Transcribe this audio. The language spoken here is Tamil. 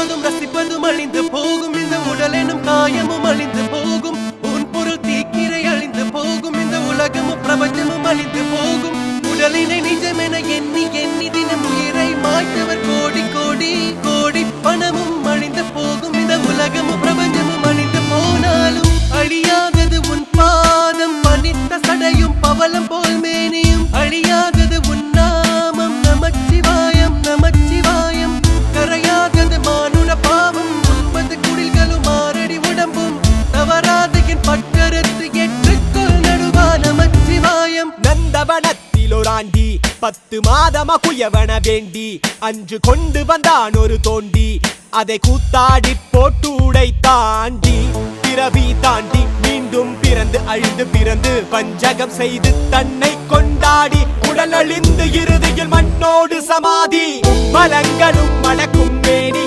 ரசிப்பதும் ரசிப்பதும் அழிந்து போகும் இந்த உடல் எனும் காயமும் அழிந்து போகும் உன் பொருள் தீக்கிரை அழிந்து போகும் இந்த உலகமும் பிரபஞ்சமும் அழிந்து போகும் உடலினை நிஜமென எண்ணி எண்ணி தினம் உயிரை மாய்த்தவர் கோடி கோடி கோடி பணமும் அழிந்து போகும் இந்த உலகமும் பிரபஞ்சமும் அழிந்து போனாலும் அழியாதது உன் பாதம் பனித்த சடையும் பவளம் போல் மேனியும் அழியாதது உன் நாமம் நமச்சிவாயம் நமச்சிவாயம் கரையாதது மானுட பாவம் 9 குடில்களும் 6 அடி உடம்பும் தவறாது என் பட்டரத்து ஏற்றுக்கொள் நடுவா நமச்சிவாயம் நந்தவனத்தில் ஒரு ஆண்டி 10 மாதமா குயவன வேண்டி அஞ்சு கொண்டு வந்தான் ஒரு தோண்டி அதை கூத்தாடி போட்டுடை தாண்டி பிறவி தாண்டி மீண்டும் பிறந்து அழிந்து பிறந்து பஞ்சகம் செய்து தன்னை கொண்டாடி உடல் அழிந்து இறுதியில் மண்ணோடு சமாதி மலங்களும் மணக்கும் மேனி